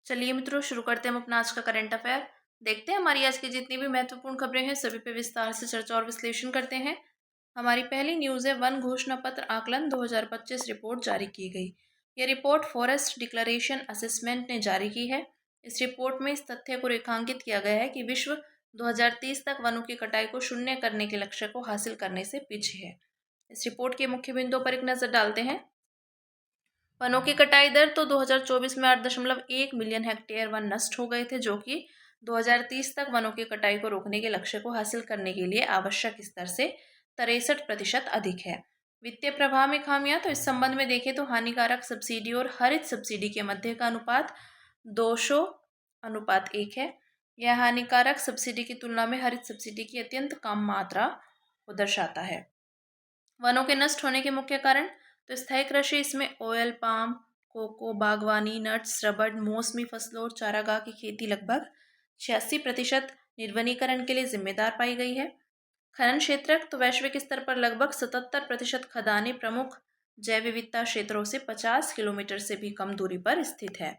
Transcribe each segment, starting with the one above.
चलिए मित्रों, शुरू करते हैं हम अपना आज का करंट अफेयर। देखते हैं हमारी आज की जितनी भी महत्वपूर्ण खबरें हैं सभी पे विस्तार से चर्चा और विश्लेषण करते हैं। हमारी पहली न्यूज़ है, वन घोषणा पत्र आकलन 2025 रिपोर्ट जारी की गई। यह रिपोर्ट फॉरेस्ट डिक्लेरेशन असेसमेंट ने जारी की है। इस रिपोर्ट में इस तथ्य को रेखांकित किया गया है कि विश्व 2030 तक वनों की कटाई को शून्य करने के लक्ष्य को हासिल करने से पीछे है। इस रिपोर्ट के मुख्य बिंदुओं पर एक नजर डालते हैं। वनों की कटाई दर तो 2024 में 8.1 मिलियन हेक्टेयर वन नष्ट हो गए थे, जो कि 2030 तक वनों की कटाई को रोकने के लक्ष्य को हासिल करने के लिए आवश्यक स्तर से 63% अधिक है। वित्तीय प्रवाह में खामियां, तो इस संबंध में देखें तो हानिकारक सब्सिडी और हरित सब्सिडी के मध्य का अनुपात 200:1 है। यह हानिकारक सब्सिडी की तुलना में हरित सब्सिडी की अत्यंत कम मात्रा को दर्शाता है। वनों के नष्ट होने के मुख्य कारण, तो स्थायी कृषि, इसमें ऑयल पाम, कोको, बागवानी, नट्स, रबड़, मौसमी फसलों और चारागाह की खेती लगभग 86% निर्वनीकरण के लिए जिम्मेदार पाई गई है। खनन क्षेत्र, तो वैश्विक स्तर पर लगभग 77% खदानें प्रमुख जैव विविधता क्षेत्रों से 50 किलोमीटर से भी कम दूरी पर स्थित है।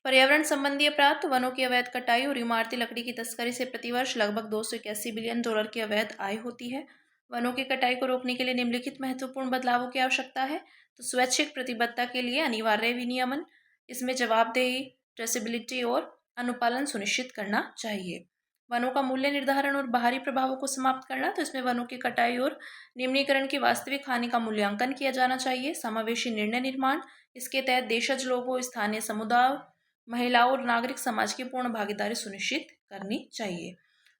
पर्यावरण संबंधी अपराध, तो वनों की अवैध कटाई और इमारती लकड़ी की तस्करी से प्रतिवर्ष लगभग $281 बिलियन की अवैध आय होती है। वनों की कटाई को रोकने के लिए निम्नलिखित महत्वपूर्ण बदलावों की आवश्यकता है। तो स्वैच्छिक प्रतिबद्धता के लिए अनिवार्य विनियमन, इसमें जवाबदेही, ट्रेसेबिलिटी और अनुपालन सुनिश्चित करना चाहिए। वनों का मूल्य निर्धारण और बाहरी प्रभावों को समाप्त करना, तो इसमें वनों की कटाई और निम्नीकरण की वास्तविक हानि का मूल्यांकन किया जाना चाहिए। समावेशी निर्णय निर्माण, इसके तहत देशज लोगों, स्थानीय समुदाय, महिलाओं और नागरिक समाज की पूर्ण भागीदारी सुनिश्चित करनी चाहिए।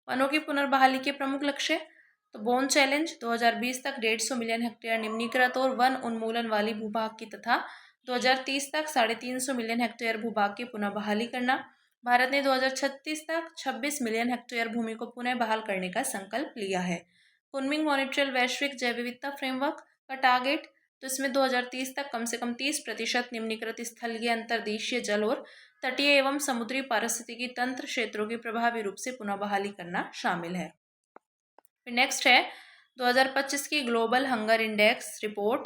वनों की पुनर्बहाली के प्रमुख लक्ष्य, तो बोन चैलेंज 2020 तक 150 मिलियन हेक्टेयर निम्नीकृत और वन उन्मूलन वाली भूभाग की तथा 2030 तक 350 मिलियन हेक्टेयर भूभाग की पुनः बहाली करना। भारत ने 2036 तक 26 मिलियन हेक्टेयर भूमि को पुनः बहाल करने का संकल्प लिया है। कुनमिंग मॉनिट्रियल वैश्विक जैव विविधता फ्रेमवर्क का टारगेट, तो इसमें 2030 तक कम से कम 30% निम्नीकृत स्थलीय, अंतर्देशीय जल और तटीय एवं समुद्री पारिस्थितिकी तंत्र क्षेत्रों की प्रभावी रूप से पुनः बहाली करना शामिल है। फिर नेक्स्ट है 2025 की global hunger index report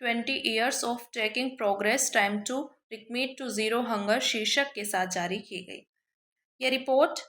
20 years of tracking progress time to recommit to zero hunger शीर्षक के साथ जारी की गई। यह रिपोर्ट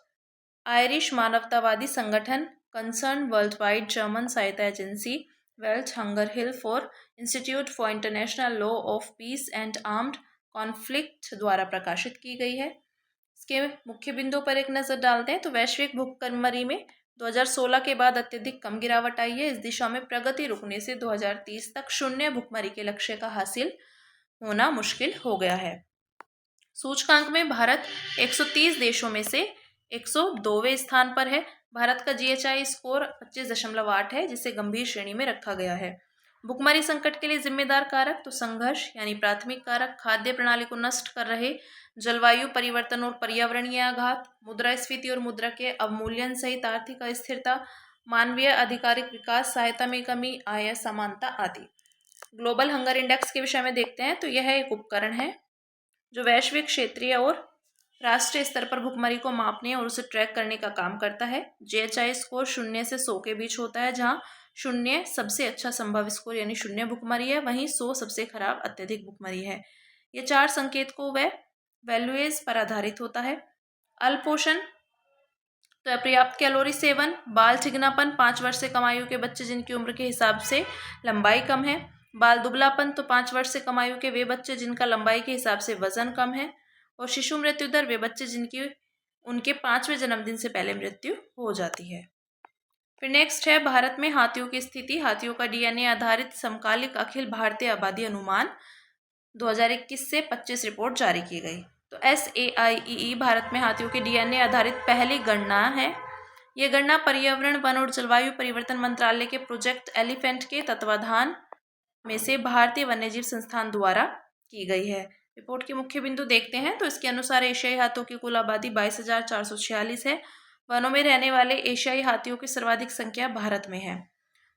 आयरिश मानवतावादी संगठन कंसर्न वर्ल्ड वाइड जर्मन सहायता agency wealth hunger hill for institute for international law of peace and armed conflict द्वारा प्रकाशित की गई है। इसके मुख्य बिंदुओं पर एक नज़र डालते हैं। तो वैश्विक भुखमरी में 2016 के बाद अत्यधिक कम गिरावट आई है। इस दिशा में प्रगति रुकने से 2030 तक शून्य भुखमरी के लक्ष्य का हासिल होना मुश्किल हो गया है। सूचकांक में भारत 130 देशों में से 102वें स्थान पर है। भारत का जीएचआई स्कोर 25.8 है, जिसे गंभीर श्रेणी में रखा गया है। भुखमरी संकट के लिए जिम्मेदार कारक, तो संघर्ष यानी प्राथमिक कारक, खाद्य प्रणाली को नष्ट कर रहे जलवायु परिवर्तन और पर्यावरणीय आघात, मुद्रास्फीति और मुद्रा के अवमूल्यन सहित आर्थिक अस्थिरता, मानवीय आधिकारिक विकास सहायता में कमी, आय असमानता आदि। ग्लोबल हंगर इंडेक्स के विषय में देखते हैं, तो यह एक उपकरण है जो वैश्विक, क्षेत्रीय और राष्ट्रीय स्तर पर भुखमरी को मापने और उसे ट्रैक करने का काम करता है। जीएचआई स्कोर 0 से 100 के बीच होता है, जहां 0 सबसे अच्छा संभव स्कोर यानी शून्य भुखमरी है, वहीं 100 सबसे खराब अत्यधिक भुखमरी है। ये 4 संकेतकों व वैल्यूज पर आधारित होता है। अल्पोषण, तो अपर्याप्त कैलोरी सेवन, बाल ठिगनापन, 5 वर्ष से कम आयु के बच्चे जिनकी उम्र के हिसाब से लंबाई कम है। बाल दुबलापन, तो 5 वर्ष से कम आयु के वे बच्चे जिनका लंबाई के हिसाब से वजन कम है। और शिशु मृत्यु दर, वे बच्चे जिनकी उनके 5वें जन्मदिन से पहले मृत्यु हो जाती है। फिर नेक्स्ट है भारत में हाथियों की स्थिति। हाथियों का डीएनए आधारित समकालिक अखिल भारतीय आबादी अनुमान 2021 से 25 रिपोर्ट जारी की गई। तो SAIEE भारत में हाथियों के डीएनए आधारित पहली गणना है। यह गणना पर्यावरण, वन और जलवायु परिवर्तन मंत्रालय के प्रोजेक्ट एलिफेंट के तत्वाधान में से भारतीय वन्यजीव संस्थान द्वारा की गई है। रिपोर्ट के मुख्य बिंदु देखते हैं, तो इसके अनुसार एशियाई हाथियों की कुल आबादी 22,446 है। वनों में रहने वाले एशियाई हाथियों की सर्वाधिक संख्या भारत में है,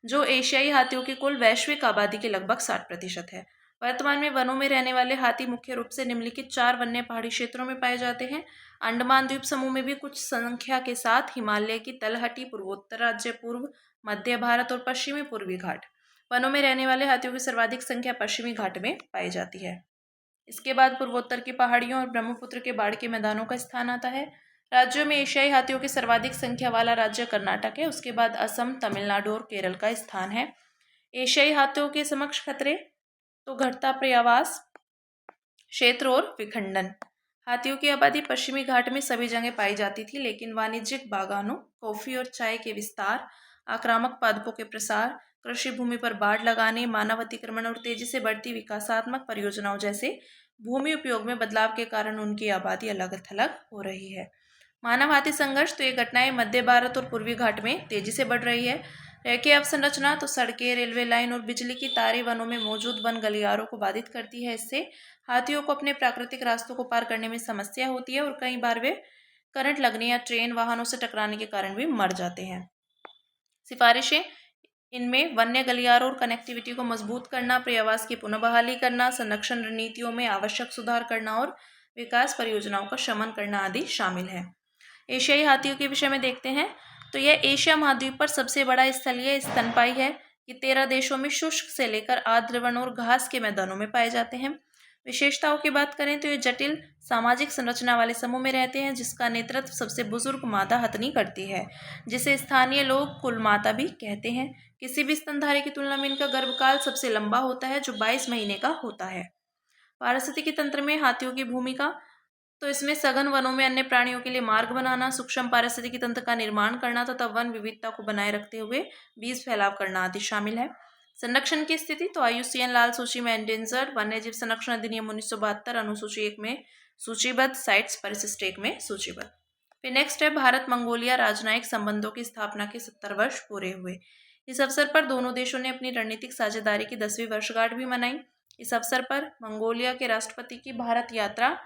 जो एशियाई हाथियों की कुल वैश्विक आबादी के लगभग 60% है। वर्तमान में वनों में रहने वाले हाथी मुख्य रूप से निम्नलिखित 4 वन्य पहाड़ी क्षेत्रों में पाए जाते हैं। अंडमान द्वीप समूह में भी कुछ संख्या के साथ हिमालय की तलहटी, पूर्वोत्तर राज्य, पूर्व मध्य भारत और पश्चिमी पूर्वी घाट। वनों में रहने वाले हाथियों की सर्वाधिक संख्या पश्चिमी घाट में पाई जाती है। इसके बाद पूर्वोत्तर की पहाड़ियों और ब्रह्मपुत्र के बाढ़ के मैदानों का स्थान आता है। राज्यों में एशियाई हाथियों की सर्वाधिक संख्या वाला राज्य कर्नाटक है। उसके बाद असम, तमिलनाडु और केरल का स्थान है। एशियाई हाथियों के समक्ष खतरे तो घटता पर्यावास क्षेत्र और विखंडन। हाथियों की आबादी पश्चिमी घाट में सभी जगह पाई जाती थी, लेकिन वाणिज्यिक बागानों, कॉफी और चाय के विस्तार, आक्रामक पादपों के प्रसार, कृषि भूमि पर बाड़ लगाने, मानव अतिक्रमण और तेजी से बढ़ती विकासात्मक परियोजनाओं जैसे भूमि उपयोग में बदलाव के कारण उनकी आबादी अलग थलग हो रही है। मानव हाथी संघर्ष तो ये घटनाएं मध्य भारत और पूर्वी घाट में तेजी से बढ़ रही है। रेखीय अवसंरचना तो सड़कें, रेलवे लाइन और बिजली की तारें वनों में मौजूद वन गलियारों को बाधित करती है। इससे हाथियों को अपने प्राकृतिक रास्तों को पार करने में समस्या होती है और कई बार वे करंट लगने या ट्रेन वाहनों से टकराने के कारण भी मर जाते हैं। सिफारिशें इनमें वन्य गलियारों और कनेक्टिविटी को मजबूत करना, पर्यावास की पुनः बहाली करना, संरक्षण रणनीतियों में आवश्यक सुधार करना और विकास परियोजनाओं का शमन करना आदि शामिल है। एशियाई हाथियों के विषय में देखते हैं तो यह एशिया महाद्वीप पर सबसे बड़ा स्थलीय स्तनपायी है। ये 13 देशों में शुष्क से लेकर आर्द्र वन और घास के मैदानों में पाए जाते हैं। विशेषताओं की बात करें तो ये जटिल सामाजिक संरचना वाले समूह में रहते हैं, जिसका नेतृत्व सबसे बुजुर्ग मादा हथनी करती है, जिसे स्थानीय लोग कुल माता भी कहते हैं। किसी भी स्तनधारी की तुलना में इनका गर्भकाल सबसे लंबा होता है, जो 22 महीने का होता है। पारिस्थितिकी तंत्र में हाथियों की भूमिका तो इसमें सघन वनों में अन्य प्राणियों के लिए मार्ग बनाना, सूक्ष्म पारिस्थितिकी तंत्र का निर्माण करना तथा वन विविधता को बनाए रखते हुए बीज फैलाव करना आदि शामिल है। संरक्षण की स्थिति तो IUCN लाल सूची में एंडेंजर्ड वन्यजीव संरक्षण अधिनियम 1972 अनुसूची 1 में सूचीबद्ध, साइट्स परिशिष्ट 1 में सूचीबद्ध। फिर नेक्स्ट है भारत मंगोलिया राजनयिक संबंधों की स्थापना के 70 वर्ष पूरे हुए। इस अवसर पर दोनों देशों ने अपनी रणनीतिक साझेदारी की 10वीं वर्षगांठ भी मनाई। इस अवसर पर मंगोलिया के राष्ट्रपति की भारत यात्रा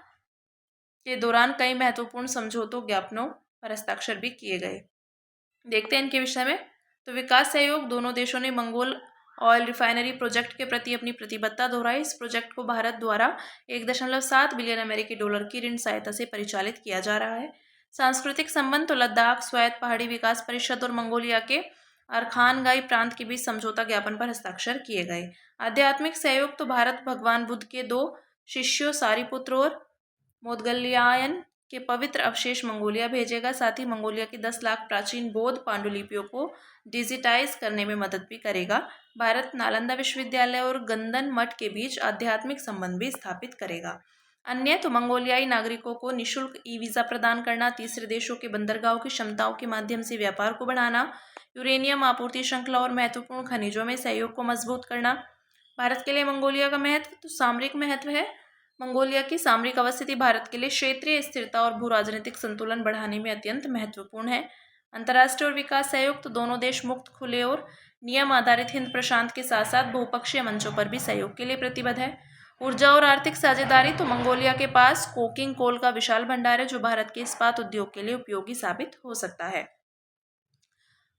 के दौरान कई महत्वपूर्ण समझौतों ज्ञापनों पर हस्ताक्षर भी किए गए। देखते हैं इनके विषय में। तो विकास सहयोग, दोनों देशों ने मंगोल ऑयल रिफाइनरी प्रोजेक्ट के प्रति अपनी प्रतिबद्धता दोहराई। इस प्रोजेक्ट को भारत द्वारा 1.7 बिलियन अमेरिकी डॉलर की ऋण सहायता से परिचालित किया जा रहा है। सांस्कृतिक संबंध तो लद्दाख स्वायत्त पहाड़ी विकास परिषद और मंगोलिया के अरखानगाई प्रांत के बीच समझौता ज्ञापन पर हस्ताक्षर किए गए। आध्यात्मिक सहयोग तो भारत भगवान बुद्ध के 2 शिष्यों सारिपुत्र और मोदगल्यायन के पवित्र अवशेष मंगोलिया भेजेगा। साथ ही मंगोलिया की 10 लाख प्राचीन बौद्ध पांडुलिपियों को डिजिटाइज करने में मदद भी करेगा। भारत नालंदा विश्वविद्यालय और गंदन मठ के बीच आध्यात्मिक संबंध भी स्थापित करेगा। अन्य तो मंगोलियाई नागरिकों को निःशुल्क वीज़ा प्रदान करना, तीसरे देशों के बंदरगाहों की क्षमताओं के माध्यम से व्यापार को बढ़ाना, यूरेनियम आपूर्ति श्रृंखला और महत्वपूर्ण खनिजों में सहयोग को मजबूत करना। भारत के लिए मंगोलिया का महत्व तो सामरिक महत्व है। मंगोलिया की सामरिक अवस्थिति भारत के लिए क्षेत्रीय स्थिरता और भू राजनीतिक संतुलन बढ़ाने में अत्यंत महत्वपूर्ण है। अंतर्राष्ट्रीय और विकास सहयोग तो दोनों देश मुक्त, खुले और नियम आधारित हिंद प्रशांत के साथ साथ बहुपक्षीय मंचों पर भी सहयोग के लिए प्रतिबद्ध है। ऊर्जा और आर्थिक साझेदारी तो मंगोलिया के पास कोकिंग कोल का विशाल भंडार है, जो भारत के इस्पात उद्योग के लिए उपयोगी साबित हो सकता है।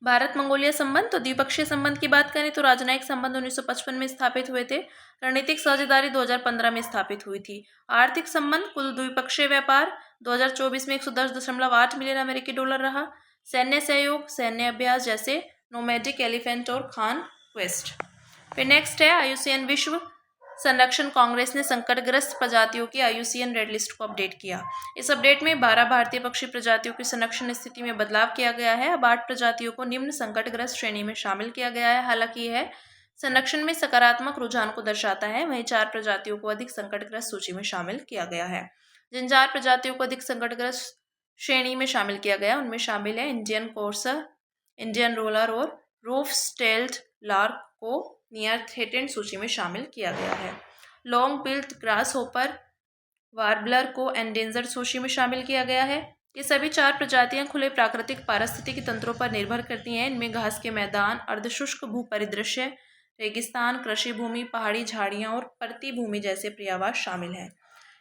भारत मंगोलिया संबंध तो द्विपक्षीय संबंध की बात करें तो राजनयिक संबंध 1955 में स्थापित हुए थे। रणनीतिक साझेदारी 2015 में स्थापित हुई थी। आर्थिक संबंध, कुल द्विपक्षीय व्यापार 2024 में 110.8 मिलियन अमेरिकी डॉलर रहा। सैन्य सहयोग, सैन्य अभ्यास जैसे नोमैडिक एलिफेंट और खान क्वेस्ट। फिर नेक्स्ट है IUCN विश्व संरक्षण कांग्रेस ने संकटग्रस्त प्रजातियों की IUCN रेड लिस्ट को अपडेट किया। इस अपडेट में 12 भारतीय पक्षी प्रजातियों की संरक्षण स्थिति में बदलाव किया गया है। अब 8 प्रजातियों को निम्न संकटग्रस्त श्रेणी में शामिल किया गया है। हालांकि यह संरक्षण में सकारात्मक रुझान को दर्शाता है। वहीं 4 प्रजातियों को अधिक संकटग्रस्त सूची में शामिल किया गया है। जिन 4 प्रजातियों को अधिक संकटग्रस्त श्रेणी में शामिल किया गया उनमें शामिल है इंडियन कोर्सर, इंडियन रोलर और रूफ स्टेल्ड लार्क को नियर थ्रेटेंड सूची में शामिल किया गया है। Long build grass hopper warbler को एंडेंजर्ड सूची में शामिल किया गया है। ये सभी 4 प्रजातियां खुले प्राकृतिक पारिस्थितिकी तंत्रों पर निर्भर करती हैं। इनमें घास के मैदान, अर्धशुष्क भू परिदृश्य, रेगिस्तान, कृषि भूमि, पहाड़ी झाड़ियां और परती भूमि जैसे पर्यावास शामिल हैं।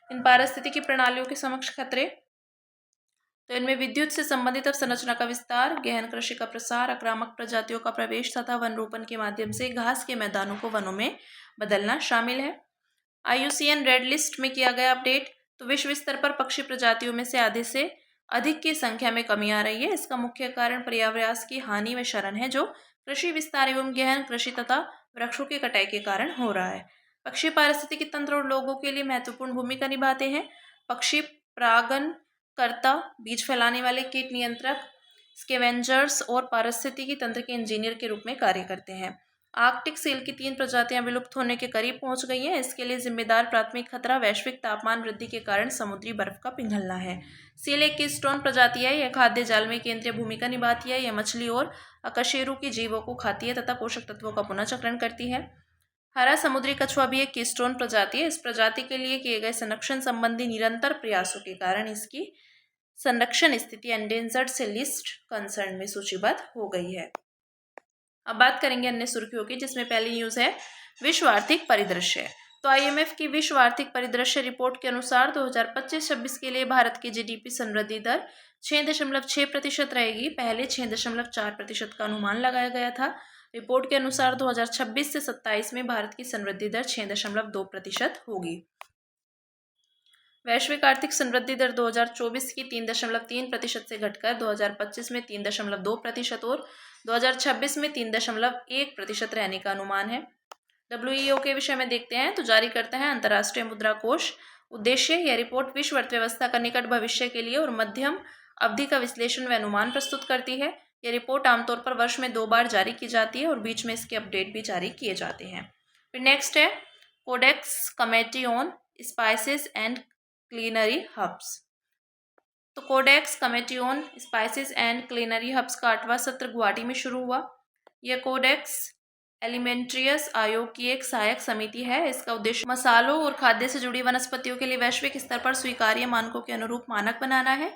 इन पारिस्थितिकी प्रणालियों के समक्ष खतरे तो इनमें विद्युत से संबंधित अवसंरचना का विस्तार, गहन कृषि का प्रसार, आक्रामक प्रजातियों का प्रवेश तथा वन रोपण के माध्यम से घास के मैदानों को वनों में बदलना शामिल है। IUCN रेड लिस्ट में किया गया अपडेट तो विश्व स्तर पर पक्षी प्रजातियों में से आधे से अधिक की संख्या में कमी आ रही है। इसका मुख्य कारण पर्यावरण की हानि व क्षरण है, जो कृषि विस्तार एवं गहन कृषि तथा वृक्षों की कटाई के कारण हो रहा है। पक्षी पारिस्थितिकी तंत्र और लोगों के लिए महत्वपूर्ण भूमिका निभाते हैं। पक्षी परागणकर्ता, बीज फैलाने वाले कीट नियंत्रक, स्कैवेंजर्स और पारिस्थितिकी तंत्र के इंजीनियर के रूप में कार्य करते हैं। आर्कटिक सील की 3 प्रजातियां विलुप्त होने के करीब पहुंच गई हैं। इसके लिए जिम्मेदार प्राथमिक खतरा वैश्विक तापमान वृद्धि के कारण समुद्री बर्फ का पिघलना है। सील एक कीस्टोन प्रजाति है। यह खाद्य जाल में केंद्रीय भूमिका निभाती है। यह मछली और अकशेरुकी जीवों को खाती है तथा पोषक तत्वों का पुनःचक्रण करती है। हरा समुद्री कछुआ भी एक कीस्टोन प्रजाति है। इस प्रजाति के लिए किए गए संरक्षण संबंधी निरंतर प्रयासों के कारण इसकी संरक्षण स्थिति एंडेंजर्ड से लिस्ट कंसर्न में सूचीबद्ध हो गई है। अब बात करेंगे अन्य सुर्खियों की, जिसमें पहली न्यूज है विश्व आर्थिक परिदृश्य। तो आईएमएफ की विश्व आर्थिक परिदृश्य रिपोर्ट के अनुसार 2025-26 के लिए भारत की जीडीपी समृद्धि दर 6.6% रहेगी। पहले 6.4% का अनुमान लगाया गया था। रिपोर्ट के अनुसार 2026 से 27 में भारत की समृद्धि दर 6.2% होगी। वैश्विक आर्थिक समृद्धि दर 2024 की 3.3% से घटकर 2025 में 3.2% और 2026 में 3.1% रहने का अनुमान है। डब्ल्यूईओ के विषय में देखते हैं तो जारी करता है अंतर्राष्ट्रीय मुद्रा कोष। उद्देश्य, यह रिपोर्ट विश्व अर्थव्यवस्था का निकट भविष्य के लिए और मध्यम अवधि का विश्लेषण व अनुमान प्रस्तुत करती है। यह रिपोर्ट आमतौर पर वर्ष में 2 बार जारी की जाती है और बीच में इसके अपडेट भी जारी किए जाते हैं। फिर नेक्स्ट है codex committee on spices and culinary herbs. तो codex committee on spices and culinary herbs का 8वां सत्र गुवाहाटी में शुरू हुआ। यह कोडेक्स एलिमेंट्रियस आयोग की एक सहायक समिति है। इसका उद्देश्य मसालों और खाद्य से जुड़ी वनस्पतियों के लिए वैश्विक स्तर पर स्वीकार्य मानकों के अनुरूप मानक बनाना है।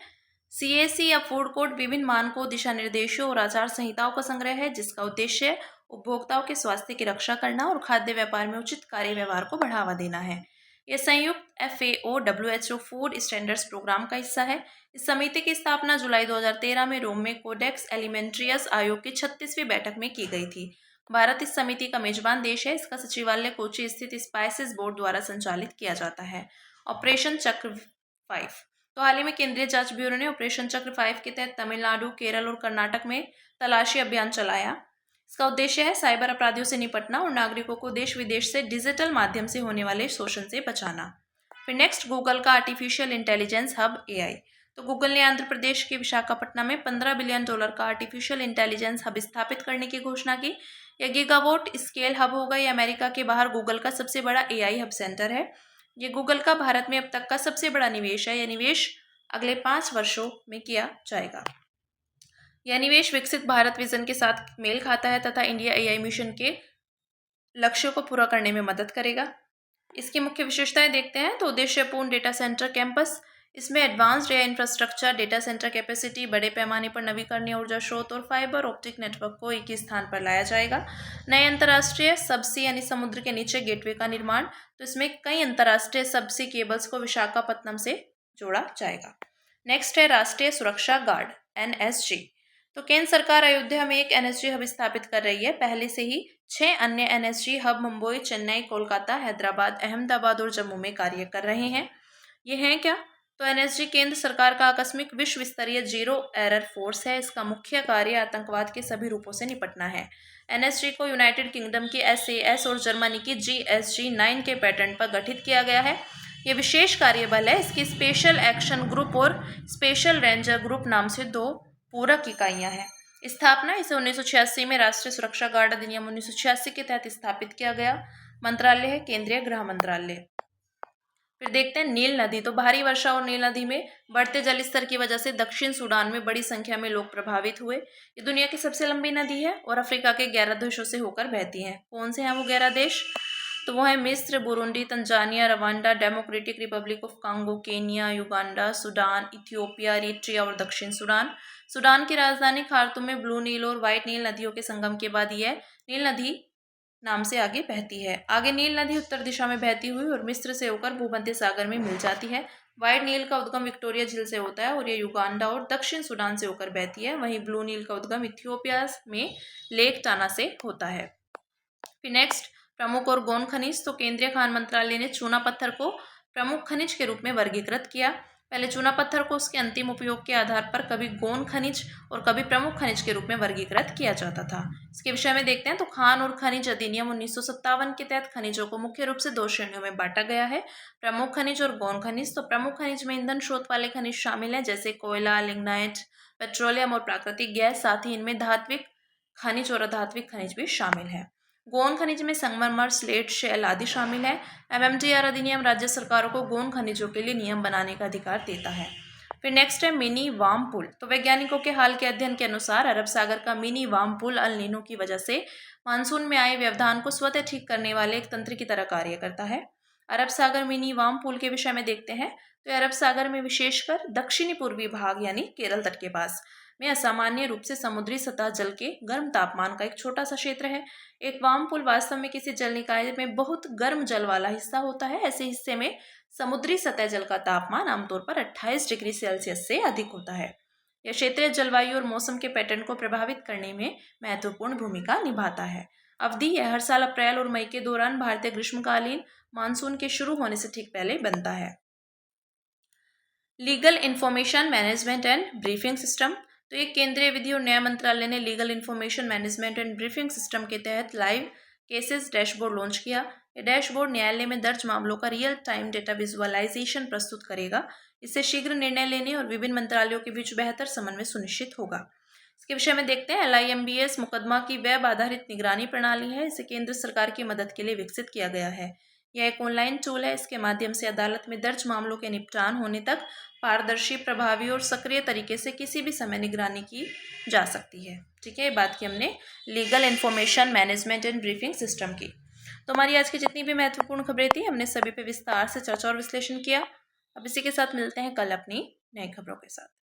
सीएसी या फूड कोड विभिन्न मानकों, दिशा निर्देशों और आचार संहिताओं का संग्रह है, जिसका उद्देश्य उपभोक्ताओं के स्वास्थ्य की रक्षा करना और खाद्य व्यापार में उचित कार्य व्यवहार को बढ़ावा देना है। यह संयुक्त FAO WHO food standards programme का हिस्सा है। इस समिति की स्थापना जुलाई 2013 में रोम में कोडेक्स एलिमेंट्रियस आयोग की 36वीं बैठक में की गई थी। भारत इस समिति का मेजबान देश है। इसका सचिवालय कोची स्थित स्पाइसेस बोर्ड द्वारा संचालित किया जाता है। ऑपरेशन चक्र 5। तो हाल ही में केंद्रीय जांच ब्यूरो ने ऑपरेशन चक्र 5 के तहत तमिलनाडु, केरल और कर्नाटक में तलाशी अभियान चलाया। इसका उद्देश्य है साइबर अपराधियों से निपटना और नागरिकों को देश विदेश से डिजिटल माध्यम से होने वाले शोषण से बचाना। फिर नेक्स्ट, गूगल का आर्टिफिशियल इंटेलिजेंस हब AI। तो गूगल ने आंध्र प्रदेश के विशाखापट्टनम में $15 बिलियन का आर्टिफिशियल इंटेलिजेंस हब स्थापित करने की घोषणा की। यह गीगावॉट स्केल हब होगा। यह अमेरिका के बाहर गूगल का सबसे बड़ा AI हब सेंटर है। यह गूगल का भारत में अब तक का सबसे बड़ा निवेश है। यह निवेश अगले 5 वर्षों में किया जाएगा। यह निवेश विकसित भारत विजन के साथ मेल खाता है तथा इंडिया AI मिशन के लक्ष्यों को पूरा करने में मदद करेगा। इसकी मुख्य विशेषताएं देखते हैं तो उद्देश्यपूर्ण डेटा सेंटर कैंपस, इसमें advanced AI infrastructure, data centre capacity, बड़े पैमाने पर नवीकरणीय ऊर्जा स्रोत और फाइबर ऑप्टिक नेटवर्क को एक ही स्थान पर लाया जाएगा। नए अंतर्राष्ट्रीय सबसी यानी समुद्र के नीचे गेटवे का निर्माण, तो इसमें कई अंतर्राष्ट्रीय सबसी केबल्स को विशाखापट्टनम से जोड़ा जाएगा। नेक्स्ट है राष्ट्रीय सुरक्षा गार्ड NSG। तो केंद्र सरकार अयोध्या में एक NSG हब स्थापित कर रही है। पहले से ही 6 अन्य NSG हब मुंबई, चेन्नई, कोलकाता, हैदराबाद, अहमदाबाद और जम्मू में कार्य कर रहे हैं। ये हैं क्या? तो NSG केंद्र सरकार का आकस्मिक विश्व स्तरीय जीरो एरर फोर्स है। इसका मुख्य कार्य आतंकवाद के सभी रूपों से निपटना है। NSG को यूनाइटेड किंगडम की SAS और जर्मनी की GSG 9 के पैटर्न पर गठित किया गया है। यह विशेष कार्यबल है। इसकी स्पेशल एक्शन ग्रुप और स्पेशल रेंजर ग्रुप नाम से 2 पूरक इकाइयां हैं। स्थापना, इसे 1986 में राष्ट्रीय सुरक्षा गार्ड अधिनियम 1986 के तहत स्थापित किया गया। मंत्रालय है केंद्रीय गृह मंत्रालय। फिर देखते हैं नील नदी। तो भारी वर्षा और नील नदी में बढ़ते जल स्तर की वजह से दक्षिण सूडान में बड़ी संख्या में लोग प्रभावित हुए। ये दुनिया की सबसे लंबी नदी है और अफ्रीका के 11 देशों से होकर बहती है। कौन से हैं वो 11 देश? तो वो है मिस्र, Burundi, Tanzania, Rwanda, democratic Republic of Congo, Kenya, Uganda, Sudan, Ethiopia, Eritrea और दक्षिण सूडान। सूडान की राजधानी खार्तूम में ब्लू नील और व्हाइट नील नदियों के संगम के बाद यह नील नदी नाम से आगे बहती है। आगे नील नदी उत्तर दिशा में बहती हुई और मिस्र से होकर भूमध्य सागर में मिल जाती है। व्हाइट नील का उद्गम विक्टोरिया झील से होता है और ये युगांडा और दक्षिण सूडान से होकर बहती है। वहीं ब्लू नील का उद्गम इथियोपिया में लेक टाना से होता है। फिर नेक्स्ट, प्रमुख और गौण खनिज। तो केंद्रीय खान मंत्रालय ने चूना पत्थर को प्रमुख खनिज के रूप में वर्गीकृत किया। पहले चूना पत्थर को उसके अंतिम उपयोग के आधार पर कभी गौण खनिज और कभी प्रमुख खनिज के रूप में वर्गीकृत किया जाता था। इसके विषय में देखते हैं तो खान और खनिज अधिनियम 1957 के तहत खनिजों को मुख्य रूप से दो श्रेणियों में बांटा गया है, प्रमुख खनिज और गौण खनिज। तो प्रमुख खनिज में ईंधन स्रोत वाले खनिज शामिल हैं, जैसे कोयला, लिग्नाइट, पेट्रोलियम और प्राकृतिक गैस। साथ ही इनमें धात्विक खनिज और अधात्विक खनिज भी शामिल है। गौण खनिज में संगमरमर, स्लेट, शेल आदि शामिल है। एमएमटीआर अधिनियम राज्य सरकारों को गौण खनिजों के लिए नियम बनाने का अधिकार देता है। फिर नेक्स्ट है मिनी वार्म पूल। तो वैज्ञानिकों के हाल के अध्ययन के अनुसार अरब सागर का mini warm pool El Nino की वजह से मानसून में आए व्यवधान को स्वतः ठीक करने वाले एक तंत्र की तरह कार्य करता है। अरब सागर मिनी वार्म पूल के विषय में देखते हैं तो अरब सागर में विशेषकर दक्षिणी पूर्वी भाग यानी केरल तट के पास में असामान्य रूप से समुद्री सतह जल के गर्म तापमान का एक छोटा सा क्षेत्र है। एक वार्म पूल वास्तव में किसी जल निकाय में बहुत गर्म जल वाला हिस्सा होता है। ऐसे हिस्से में समुद्री सतह जल का तापमान आमतौर पर 28 डिग्री सेल्सियस से अधिक होता है। यह क्षेत्रीय जलवायु और मौसम के पैटर्न को प्रभावित करने में महत्वपूर्ण भूमिका निभाता है। अवधि यह हर साल अप्रैल और मई के दौरान भारतीय ग्रीष्मकालीन मानसून के शुरू होने से ठीक पहले बनता है। Legal information management and briefing system. तो ये केंद्रीय विधि और न्याय मंत्रालय ने legal information management and briefing system के तहत लाइव केसेस डैशबोर्ड लॉन्च किया। ये डैशबोर्ड न्यायालय में दर्ज मामलों का रियल टाइम डेटा विजुअलाइजेशन प्रस्तुत करेगा। इससे शीघ्र निर्णय लेने और विभिन्न मंत्रालयों के बीच बेहतर समन्वय सुनिश्चित होगा। इसके विषय में देखते हैं LIMBS मुकदमा की वेब आधारित निगरानी प्रणाली है। इसे केंद्र सरकार की मदद के लिए विकसित किया गया है। यह एक ऑनलाइन टूल है। इसके माध्यम से अदालत में दर्ज मामलों के निपटान होने तक पारदर्शी, प्रभावी और सक्रिय तरीके से किसी भी समय निगरानी की जा सकती है। ठीक है, ये बात की हमने legal information management and briefing system की। तो हमारी आज की जितनी भी महत्वपूर्ण खबरें थी हमने सभी पे विस्तार से चर्चा और विश्लेषण किया। अब इसी के साथ मिलते हैं कल अपनी नई खबरों के साथ।